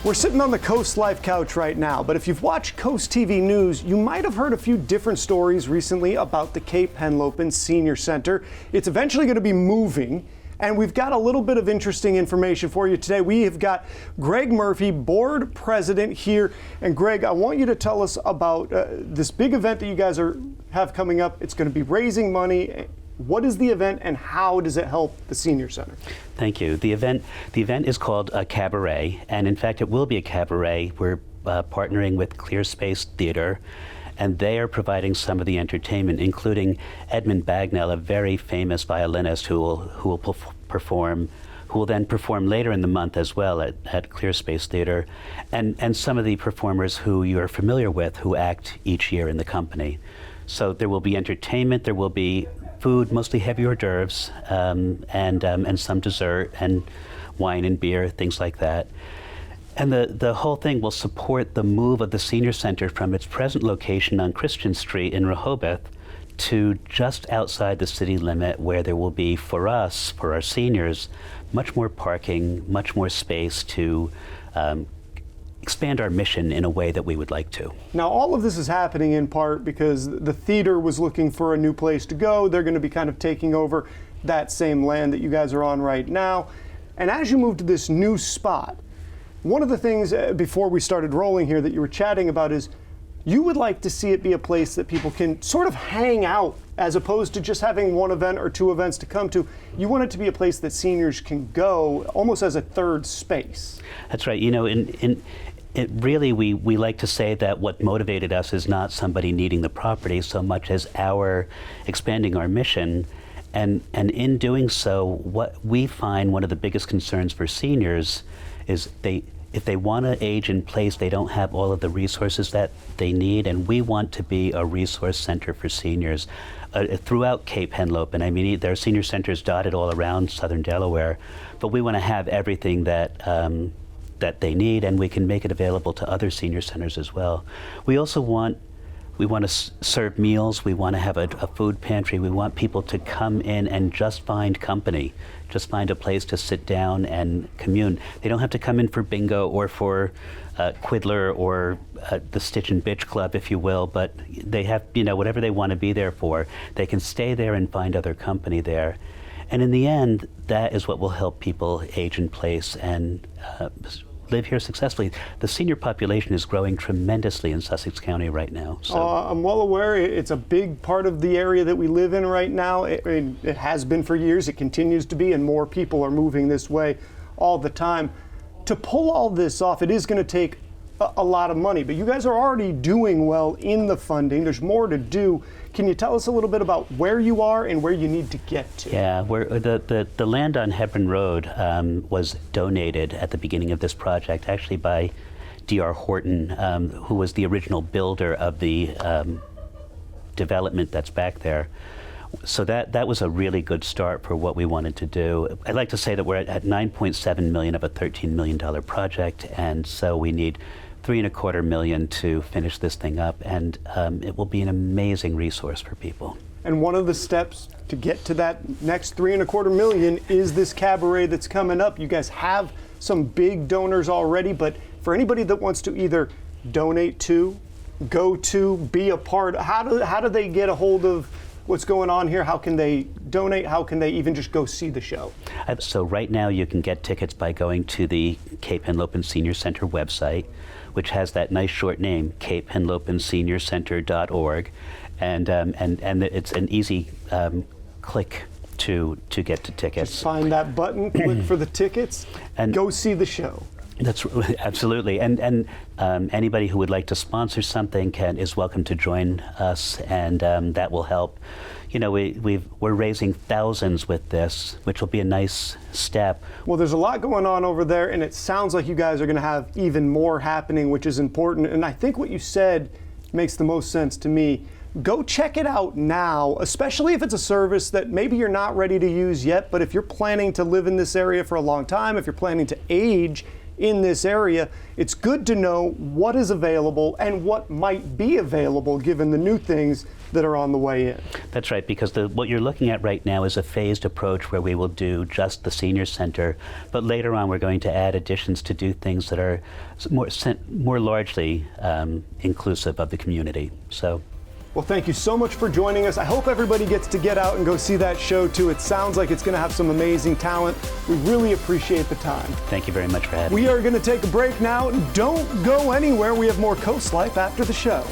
We're sitting on the CoastLife couch right now, but if you've watched Coast TV News, you might have heard a few different stories recently about the Cape Henlopen Senior Center. It's eventually going to be moving, and we've got a little bit of interesting information for you today. We have got Greg Murphy, board president here. And Greg, I want you to tell us about this big event that you guys have coming up. It's going to be raising money. What is the event and how does it help the Senior Center? Thank you. The event is called a Cabaret, and in fact it will be a cabaret. We're partnering with Clear Space Theater, and they are providing some of the entertainment, including Edmund Bagnell, a very famous violinist who will then perform later in the month as well at Clear Space Theater, and some of the performers who you're familiar with who act each year in the company. So there will be entertainment, there will be food, mostly heavy hors d'oeuvres, and some dessert and wine and beer, things like that. And the whole thing will support the move of the Senior Center from its present location on Christian Street in Rehoboth to just outside the city limit, where there will be, for us, for our seniors, much more parking, much more space to expand our mission in a way that we would like to. Now, all of this is happening in part because the theater was looking for a new place to go. They're going to be kind of taking over that same land that you guys are on right now. And as you move to this new spot, one of the things before we started rolling here that you were chatting about is you would like to see it be a place that people can sort of hang out as opposed to just having one event or two events to come to. You want it to be a place that seniors can go almost as a third space. That's right. You know, we like to say that what motivated us is not somebody needing the property so much as our expanding our mission. And in doing so, what we find one of the biggest concerns for seniors is if they want to age in place, they don't have all of the resources that they need, and we want to be a resource center for seniors throughout Cape Henlopen. I mean, there are senior centers dotted all around southern Delaware, but we want to have everything that they need, and we can make it available to other senior centers as well. We also want to serve meals. We want to have a food pantry. We want people to come in and just find company, just find a place to sit down and commune. They don't have to come in for bingo or for Quiddler or the Stitch and Bitch Club, if you will, but they have, whatever they want to be there for. They can stay there and find other company there. And in the end, that is what will help people age in place and live here successfully. The senior population is growing tremendously in Sussex County right now. So. I'm well aware it's a big part of the area that we live in right now. It has been for years, it continues to be, and more people are moving this way all the time. To pull all this off, it is going to take a lot of money, but you guys are already doing well in the funding. There's more to do. Can you tell us a little bit about where you are and where you need to get to? Yeah, the land on Hebron Road was donated at the beginning of this project, actually by D.R. Horton, who was the original builder of the development that's back there. So that was a really good start for what we wanted to do. I'd like to say that we're at $9.7 million of a $13 million project, and so we need $3.25 million to finish this thing up, and it will be an amazing resource for people. And one of the steps to get to that next $3.25 million is this cabaret that's coming up. You guys have some big donors already, but for anybody that wants to either donate to, go to, be a part, how do they get a hold of what's going on here? How can they donate? How can they even just go see the show? So right now you can get tickets by going to the Cape Henlopen Senior Center website, which has that nice short name, capehenlopenseniorcenter.org, and it's an easy click to get to tickets. Just find that button, click for the tickets, and go see the show. That's absolutely, and anybody who would like to sponsor something is welcome to join us, and that will help. We're raising thousands with this, which will be a nice step. Well, there's a lot going on over there, and it sounds like you guys are going to have even more happening, which is important. And I think what you said makes the most sense to me. Go check it out now, especially if it's a service that maybe you're not ready to use yet, but if you're planning to live in this area for a long time, if you're planning to age in this area, it's good to know what is available and what might be available given the new things that are on the way in. That's right, because what you're looking at right now is a phased approach where we will do just the senior center, but later on we're going to add additions to do things that are more largely inclusive of the community. So. Well, thank you so much for joining us. I hope everybody gets to get out and go see that show too. It sounds like it's going to have some amazing talent. We really appreciate the time. Thank you very much for having me. We are going to take a break now. Don't go anywhere. We have more Coast Life after the show.